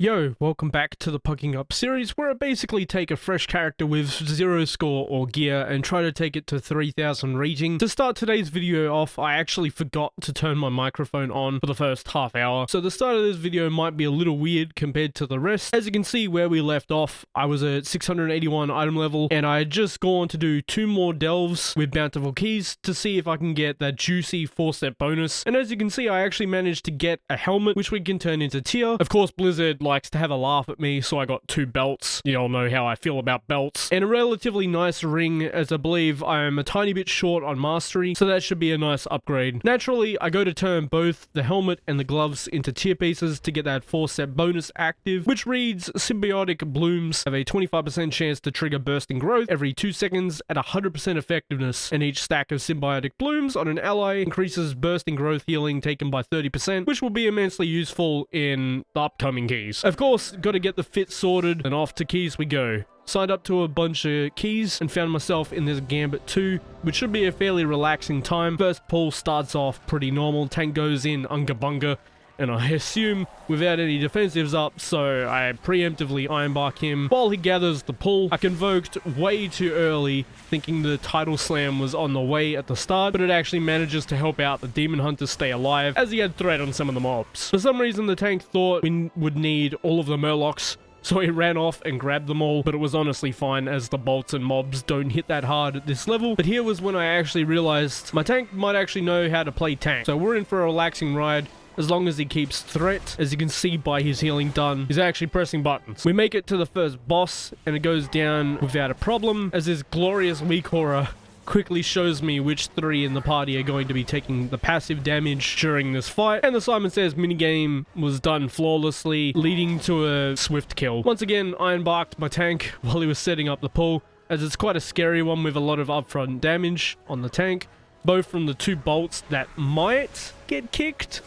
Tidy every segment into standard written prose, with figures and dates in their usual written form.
Yo, welcome back to the Pugging Up series, where I basically take a fresh character with 0 score or gear and try to take it to 3000 rating. To start today's video off, I actually forgot to turn my microphone on for the first half hour, so the start of this video might be a little weird compared to the rest. As you can see where we left off, I was at 681 item level, and I had just gone to do 2 more delves with bountiful keys to see if I can get that juicy 4-step bonus. And as you can see, I actually managed to get a helmet, which we can turn into tier. Of course, Blizzard likes to have a laugh at me, so I got 2 belts. You all know how I feel about belts. And a relatively nice ring, as I believe I am a tiny bit short on mastery, so that should be a nice upgrade. Naturally, I go to turn both the helmet and the gloves into tier pieces to get that 4-step bonus active, which reads, symbiotic blooms have a 25% chance to trigger bursting growth every 2 seconds at 100% effectiveness, and each stack of symbiotic blooms on an ally increases bursting growth healing taken by 30%, which will be immensely useful in the upcoming keys. Of course, got to get the fit sorted, and off to keys we go. Signed up to a bunch of keys and found myself in this gambit 2, which should be a fairly relaxing time. First pull starts off pretty normal, tank goes in unga bunga, and I assume without any defensives up, so I preemptively ironbark him while he gathers the pull. I convoked way too early, thinking the title slam was on the way at the start, but it actually manages to help out the demon hunter stay alive, as he had threat on some of the mobs. For some reason, the tank thought we would need all of the murlocs, so he ran off and grabbed them all, but it was honestly fine as the bolts and mobs don't hit that hard at this level. But here was when I actually realized my tank might actually know how to play tank, so we're in for a relaxing ride. As long as he keeps threat, as you can see by his healing done, he's actually pressing buttons. We make it to the first boss, and it goes down without a problem, as his glorious weak aura quickly shows me which 3 in the party are going to be taking the passive damage during this fight, and the Simon Says minigame was done flawlessly, leading to a swift kill. Once again, I embarked my tank while he was setting up the pull, as it's quite a scary one with a lot of upfront damage on the tank, both from the 2 bolts that might get kicked,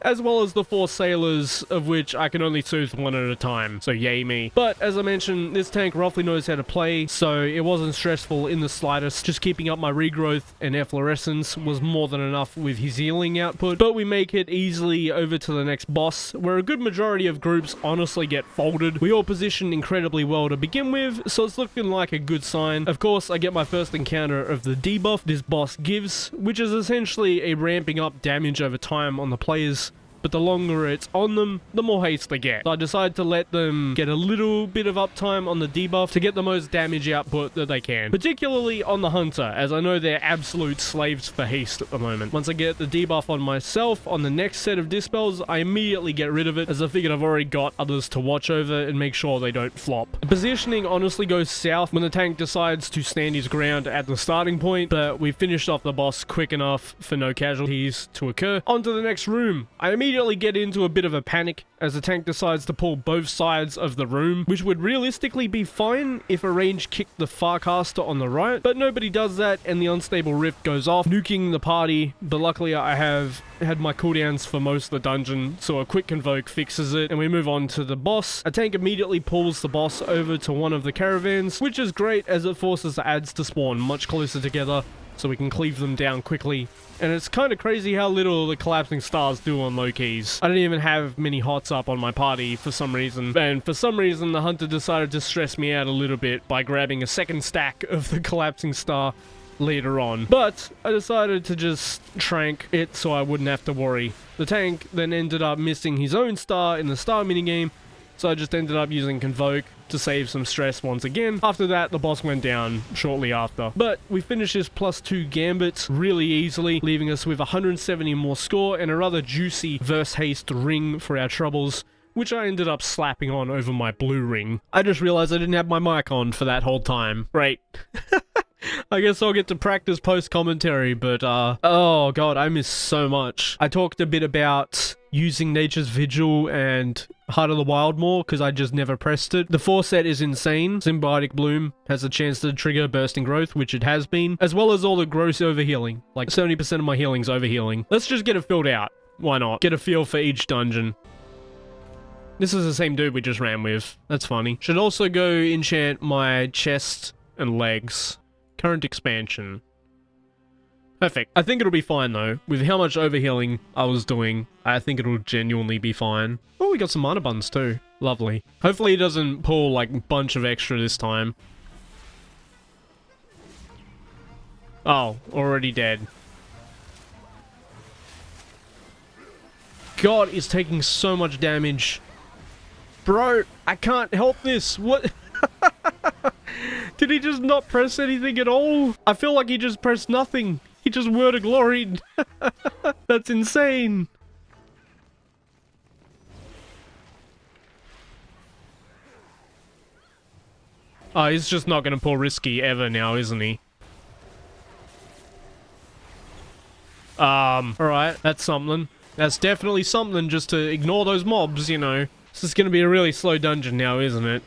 as well as the 4 sailors, of which I can only soothe 1 at a time, so yay me. But as I mentioned, this tank roughly knows how to play, so it wasn't stressful in the slightest. Just keeping up my regrowth and efflorescence was more than enough with his healing output. But we make it easily over to the next boss, where a good majority of groups honestly get folded. We all position incredibly well to begin with, so it's looking like a good sign. Of course, I get my first encounter of the debuff this boss gives, which is essentially a ramping up damage over time on the players. But the longer it's on them, the more haste they get. So I decided to let them get a little bit of uptime on the debuff to get the most damage output that they can. Particularly on the hunter, as I know they're absolute slaves for haste at the moment. Once I get the debuff on myself, on the next set of dispels, I immediately get rid of it, as I figured I've already got others to watch over and make sure they don't flop. The positioning honestly goes south when the tank decides to stand his ground at the starting point, but we finished off the boss quick enough for no casualties to occur. On to the next room. I immediately get into a bit of a panic as the tank decides to pull both sides of the room, which would realistically be fine if a range kicked the Farcaster on the right, but nobody does that, and the unstable rift goes off, nuking the party. But luckily I have had my cooldowns for most of the dungeon, so a quick convoke fixes it, and we move on to the boss. A tank immediately pulls the boss over to one of the caravans, which is great as it forces the adds to spawn much closer together, so we can cleave them down quickly. And it's kind of crazy how little the collapsing stars do on low keys. I didn't even have many hots up on my party for some reason, and for some reason the hunter decided to stress me out a little bit by grabbing a second stack of the collapsing star later on. But I decided to just trank it so I wouldn't have to worry. The tank then ended up missing his own star in the star minigame, so I just ended up using Convoke to save some stress once again. After that, the boss went down shortly after. But we finished this +2 gambit really easily, leaving us with 170 more score and a rather juicy verse haste ring for our troubles, which I ended up slapping on over my blue ring. I just realized I didn't have my mic on for that whole time. Great. I guess I'll get to practice post-commentary, but oh god, I miss so much. I talked a bit about using Nature's Vigil and Heart of the Wild more, because I just never pressed it. The 4 set is insane. Symbiotic Bloom has a chance to trigger bursting growth, which it has been, as well as all the gross overhealing. Like 70% of my healing's overhealing. Let's just get it filled out. Why not? Get a feel for each dungeon. This is the same dude we just ran with. That's funny. Should also go enchant my chest and legs. Current expansion. Perfect. I think it'll be fine though. With how much overhealing I was doing, I think it'll genuinely be fine. Oh, we got some mana buns too. Lovely. Hopefully he doesn't pull like a bunch of extra this time. Oh, already dead. God, he's taking so much damage. Bro, I can't help this. What? Did he just not press anything at all? I feel like he just pressed nothing. He just word of gloried. That's insane. Oh, he's just not going to pull risky ever now, isn't he? Alright, that's something. That's definitely something, just to ignore those mobs, you know. This is going to be a really slow dungeon now, isn't it?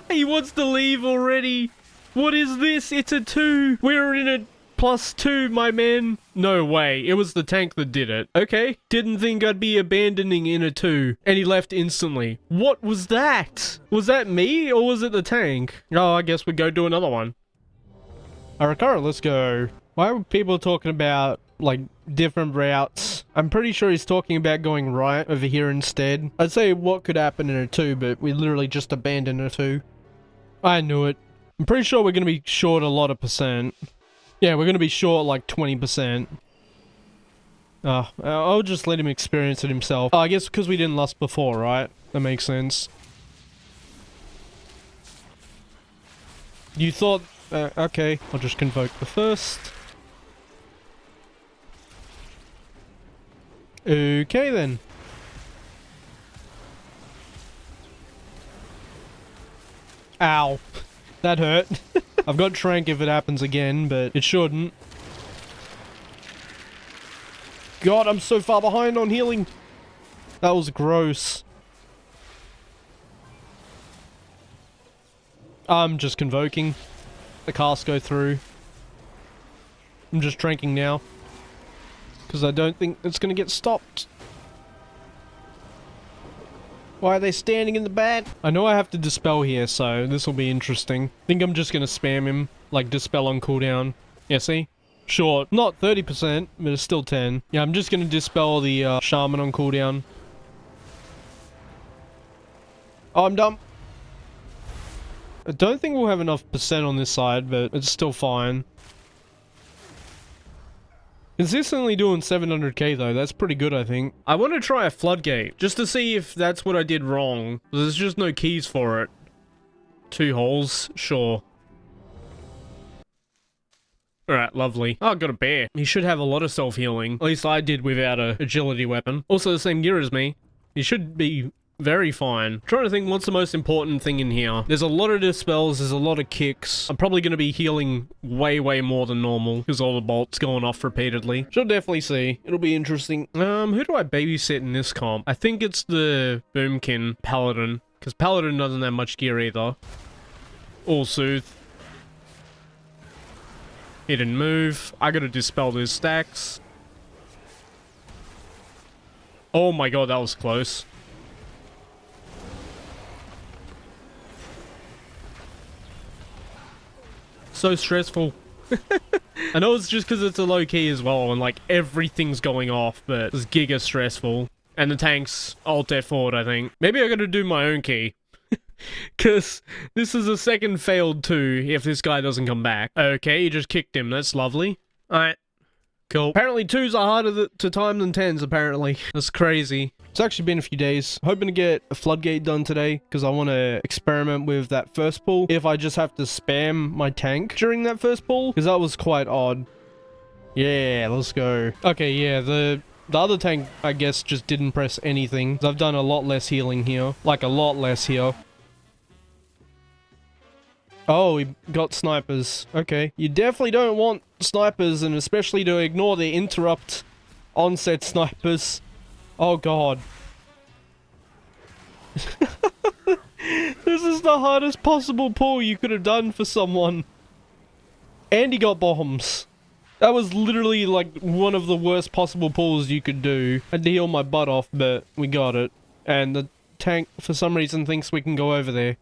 He wants to leave already. What is this? It's a 2. We're in a +2, my man. No way. It was the tank that did it. Okay. Didn't think I'd be abandoning in a 2. And he left instantly. What was that? Was that me or was it the tank? Oh, I guess we go do another one. Ara-Kara, let's go. Why are people talking about, like, different routes? I'm pretty sure he's talking about going right over here instead. I'd say what could happen in a 2, but we literally just abandoned a 2. I knew it. I'm pretty sure we're going to be short a lot of percent. Yeah, we're going to be short like 20%. I'll just let him experience it himself. Oh, I guess because we didn't lust before, right? That makes sense. You thought... okay, I'll just convoke the first. Okay then. Ow. That hurt. I've got Trank if it happens again, but it shouldn't. God, I'm so far behind on healing. That was gross. I'm just convoking. The cast go through. I'm just tranking now. Because I don't think it's going to get stopped. Why are they standing in the back? I know I have to dispel here, so this will be interesting. I think I'm just going to spam him, like dispel on cooldown. Yeah, see? Short. Not 30%, but it's still 10. Yeah, I'm just going to dispel the shaman on cooldown. Oh, I'm dumb. I don't think we'll have enough percent on this side, but it's still fine. Consistently doing 700k though, that's pretty good I think. I want to try a Floodgate, just to see if that's what I did wrong. There's just no keys for it. 2 holes, sure. Alright, lovely. Oh, I got a bear. He should have a lot of self-healing. At least I did without a agility weapon. Also the same gear as me. He should be very fine. I'm trying to think what's the most important thing in here. There's a lot of dispels, there's a lot of kicks. I'm probably going to be healing way more than normal because all the bolts going off repeatedly. She'll definitely see. It'll be interesting. Who do I babysit in this comp? I think it's the Boomkin Paladin, because Paladin doesn't have much gear either. All Soothe. He didn't move. I gotta dispel those stacks. Oh my god, that was close. So stressful. I know it's just because it's a low key as well and like everything's going off, but it's giga stressful. And the tank's alt F4'd, I think. Maybe I gotta do my own key. Because this is a second failed 2 if this guy doesn't come back. Okay, you just kicked him. That's lovely. Alright. Cool. Apparently 2s are harder to time than 10s, apparently. That's crazy. It's actually been a few days. Hoping to get a Floodgate done today, because I want to experiment with that first pull. If I just have to spam my tank during that first pull, because that was quite odd. Yeah, let's go. Okay, yeah, the other tank, I guess, just didn't press anything. I've done a lot less healing here. Like, a lot less here. Oh, we got snipers. Okay. You definitely don't want snipers, and especially to ignore the interrupt onset snipers. Oh god. This is the hardest possible pull you could have done for someone. And he got bombs. That was literally like one of the worst possible pulls you could do. I had to heal my butt off, but we got it. And the tank, for some reason, thinks we can go over there.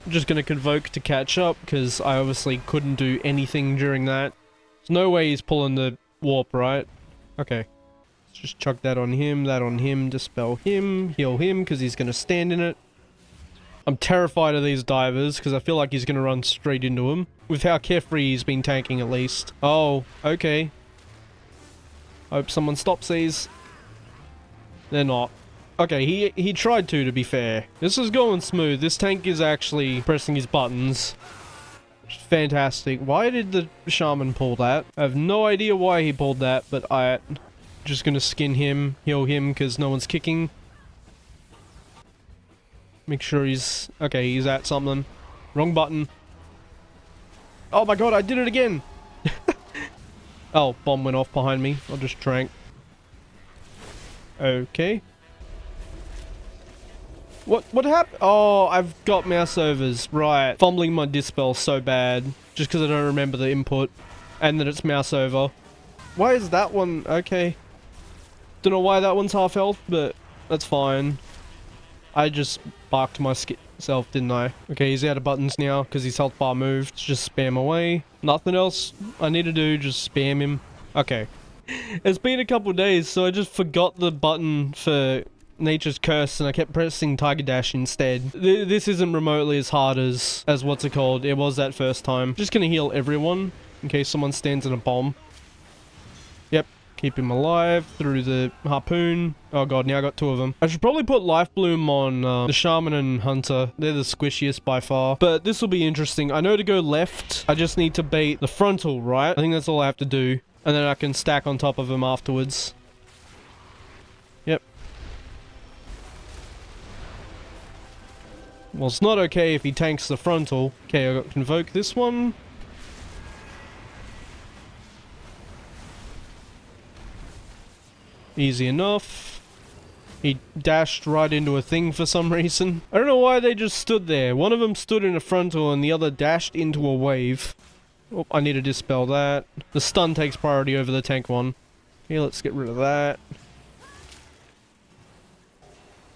I'm just gonna convoke to catch up, because I obviously couldn't do anything during that. There's no way he's pulling the warp, right? Okay. Let's Just chuck that on him, dispel him, heal him because he's going to stand in it. I'm terrified of these divers because I feel like he's going to run straight into him. With how carefree he's been tanking at least. Oh, okay. Hope someone stops these. They're not. Okay, he tried to be fair. This is going smooth. This tank is actually pressing his buttons. Fantastic. Why did the shaman pull that? I have no idea why he pulled that, but I'm just gonna skin him, heal him, because no one's kicking. Make sure he's... Okay, he's at something. Wrong button. Oh my god, I did it again! Oh, bomb went off behind me. I'll just trank. Okay. What happened? Oh, I've got mouse overs. Right. Fumbling my dispel so bad. Just because I don't remember the input. And that it's mouse over. Why is that one... Okay. Don't know why that one's half health, but that's fine. I just barked myself, didn't I? Okay, he's out of buttons now because his health bar moved. Just spam away. Nothing else I need to do, just spam him. Okay. It's been a couple days, so I just forgot the button for Nature's Curse and I kept pressing Tiger Dash instead. This isn't remotely as hard as what's it called? It was that first time. Just gonna heal everyone in case someone stands in a bomb. Yep. Keep him alive through the harpoon. Oh god, now I got two of them. I should probably put Life Bloom on the Shaman and Hunter. They're the squishiest by far. But this will be interesting. I know to go left, I just need to bait the frontal, right? I think that's all I have to do. And then I can stack on top of him afterwards. Yep. Well, it's not okay if he tanks the frontal. Okay, I got to convoke this one. Easy enough. He dashed right into a thing for some reason. I don't know why they just stood there. One of them stood in a frontal and the other dashed into a wave. Oh, I need to dispel that. The stun takes priority over the tank one. Okay, let's get rid of that.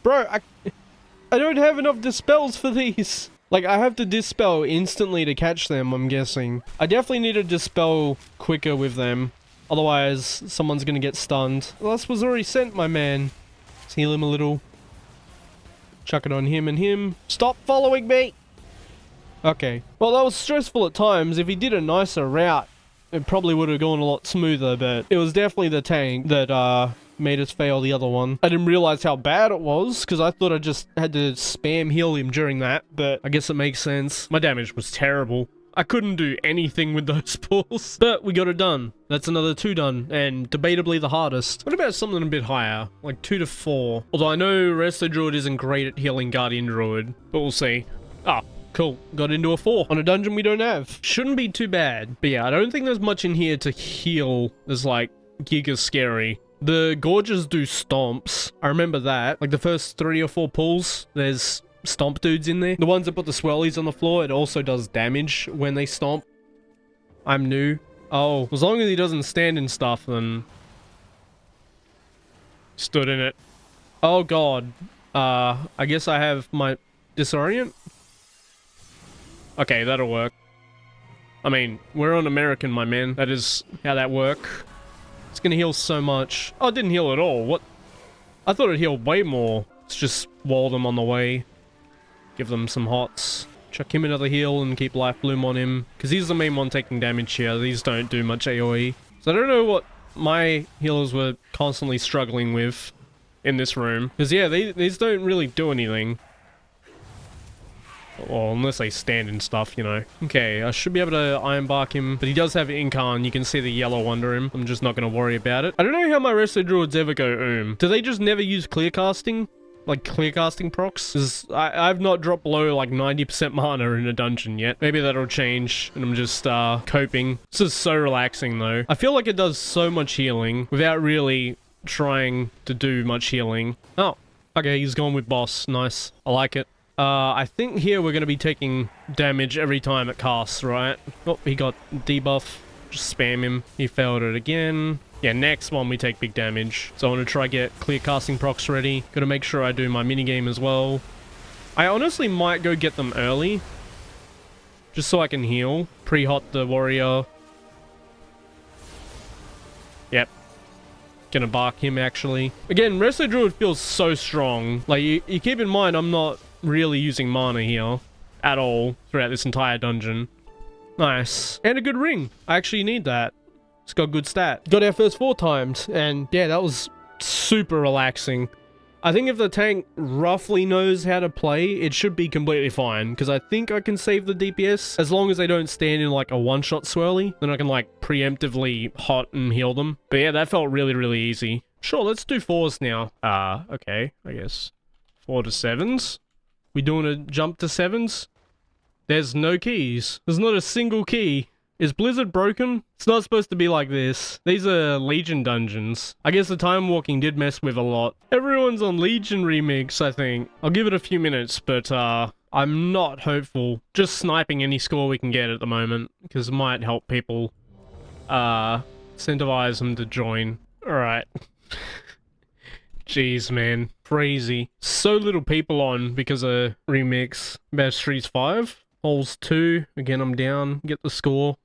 Bro, I don't have enough dispels for these. Like, I have to dispel instantly to catch them, I'm guessing. I definitely need to dispel quicker with them. Otherwise, someone's gonna get stunned. Well, this was already sent, my man. Let's heal him a little. Chuck it on him and him. Stop following me! Okay. Well, that was stressful at times. If he did a nicer route, it probably would have gone a lot smoother, but it was definitely the tank that, made us fail the other one. I didn't realize how bad it was, because I thought I just had to spam heal him during that, but I guess it makes sense. My damage was terrible. I couldn't do anything with those pulls, but we got it done. That's another 2 done, and debatably the hardest. What about something a bit higher, like 2 to 4? Although I know Resto Druid isn't great at healing Guardian Druid, but we'll see. Ah, cool. Got into a 4 on a dungeon we don't have. Shouldn't be too bad. But yeah, I don't think there's much in here to heal that's like giga scary. The Gorges do stomps. I remember that. Like the first 3 or 4 pulls, there's stomp dudes in there. The ones that put the swirlies on the floor, it also does damage when they stomp. I'm new. Oh, as long as he doesn't stand in stuff, then... Stood in it. Oh god. I guess I have my disorient? Okay, that'll work. I mean, we're on American, my man. That is how that works. It's gonna heal so much. Oh, it didn't heal at all. What? I thought it healed way more. Let's just wall them on the way. Give them some hots. Chuck him another heal and keep Life Bloom on him. Because he's the main one taking damage here. These don't do much AoE. So I don't know what my healers were constantly struggling with in this room. Because yeah, these don't really do anything. Well, unless they stand and stuff, you know. Okay, I should be able to Iron Bark him, but he does have Incarn. You can see the yellow under him. I'm just not going to worry about it. I don't know how my Resto Druids ever go Do they just never use clear casting? Like clear casting procs? Because I've not dropped below like 90% mana in a dungeon yet. Maybe that'll change and I'm just coping. This is so relaxing though. I feel like it does so much healing without really trying to do much healing. Oh, okay, he's gone with boss. Nice. I like it. I think here we're going to be taking damage every time it casts, right? Oh, he got debuff. Just spam him. He failed it again. Yeah, next one we take big damage. So I want to try get clear casting procs ready. Got to make sure I do my minigame as well. I honestly might go get them early. Just so I can heal. Pre-hot the warrior. Yep. Gonna bark him, actually. Again, Resto Druid feels so strong. Like, you keep in mind, I'm not really using mana here at all throughout this entire dungeon. Nice. And a good ring. I actually need that. It's got good stat. Got our first 4 times, and yeah, that was super relaxing. I think if the tank roughly knows how to play, it should be completely fine, because I think I can save the DPS as long as they don't stand in like a one-shot swirly. Then I can like preemptively hot and heal them. But yeah, that felt really, really easy. Sure, let's do 4s now. Okay, I guess 4 to 7s. We doing a jump to 7s? There's no keys. There's not a single key. Is Blizzard broken? It's not supposed to be like this. These are Legion dungeons. I guess the time walking did mess with a lot. Everyone's on Legion remix, I think. I'll give it a few minutes, but I'm not hopeful. Just sniping any score we can get at the moment, because it might help people incentivize them to join. Alright. Jeez, man. Crazy. So little people on because of remix. Best Streets 5. Holes 2. Again, I'm down. Get the score.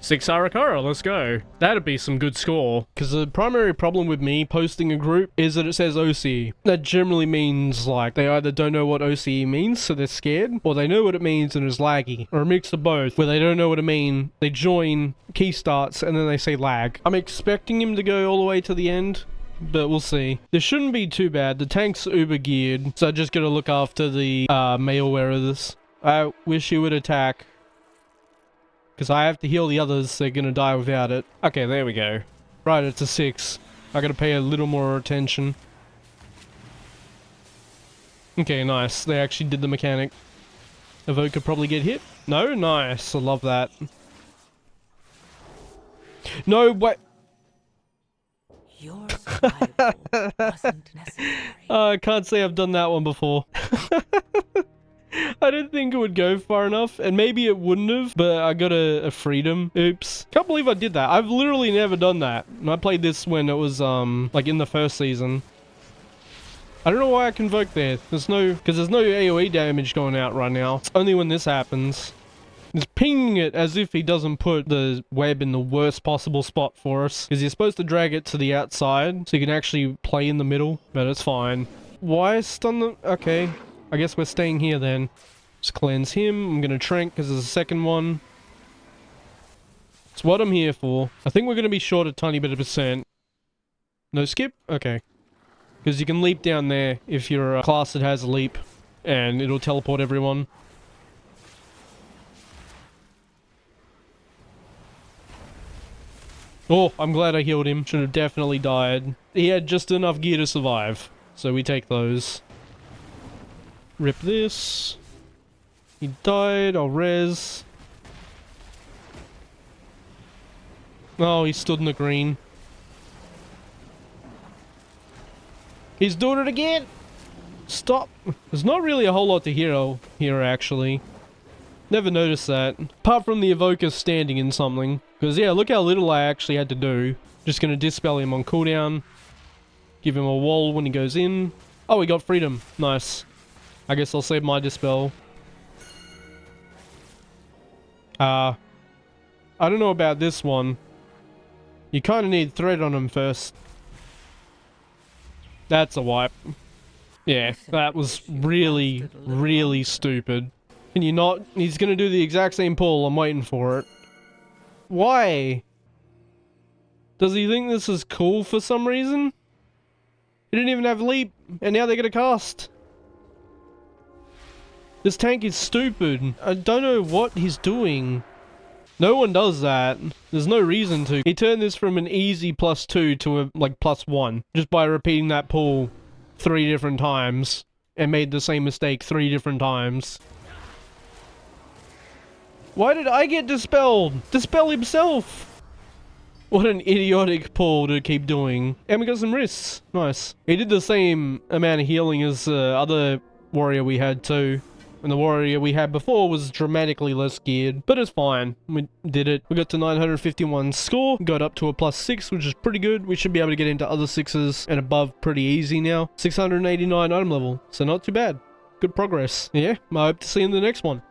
6 Ara-Kara, let's go. That'd be some good score. Because the primary problem with me posting a group is that it says OCE. That generally means, like, they either don't know what OCE means, so they're scared, or they know what it means and it's laggy. Or a mix of both, where they don't know what it means, they join, key starts, and then they say lag. I'm expecting him to go all the way to the end, but we'll see. This shouldn't be too bad. The tank's uber geared, so I just gotta look after the male wearers. I wish he would attack, because I have to heal the others, they're gonna die without it. Okay, there we go. Right, it's a 6. I gotta pay a little more attention. Okay, nice. They actually did the mechanic. Evoke could probably get hit. No? Nice. I love that. No, wait. Your survival wasn't necessary. I can't say I've done that one before. I didn't think it would go far enough, and maybe it wouldn't have, but I got a freedom. Oops. Can't believe I did that. I've literally never done that. And I played this when it was, like in the first season. I don't know why I convoked there. Because there's no AoE damage going out right now. It's only when this happens. He's pinging it as if he doesn't put the web in the worst possible spot for us. Because you're supposed to drag it to the outside, so you can actually play in the middle, but it's fine. Why stun the... Okay. I guess we're staying here then. Just cleanse him. I'm gonna trank because there's a second one. It's what I'm here for. I think we're gonna be short a tiny bit of %. No skip? Okay. Because you can leap down there if you're a class that has a leap. And it'll teleport everyone. Oh, I'm glad I healed him. Should have definitely died. He had just enough gear to survive. So we take those. Rip this. He died. I'll res. Oh, he stood in the green. He's doing it again! Stop! There's not really a whole lot to heal here, actually. Never noticed that. Apart from the evoker standing in something. Because, yeah, look how little I actually had to do. Just gonna dispel him on cooldown. Give him a wall when he goes in. Oh, we got freedom. Nice. I guess I'll save my dispel. I don't know about this one. You kind of need thread on him first. That's a wipe. Yeah, that was really, really stupid. Can you not? He's gonna do the exact same pull. I'm waiting for it. Why? Does he think this is cool for some reason? He didn't even have leap, and now they're gonna cast. This tank is stupid. I don't know what he's doing. No one does that. There's no reason to. He turned this from an easy +2 to a, like, +1. Just by repeating that pull 3 different times. And made the same mistake 3 different times. Why did I get dispelled? Dispel himself! What an idiotic pull to keep doing. And we got some wrists. Nice. He did the same amount of healing as the other warrior we had too. And the warrior we had before was dramatically less geared. But it's fine. We did it. We got to 951 score. Got up to a +6, which is pretty good. We should be able to get into other 6s and above pretty easy now. 689 item level. So not too bad. Good progress. Yeah, I hope to see you in the next one.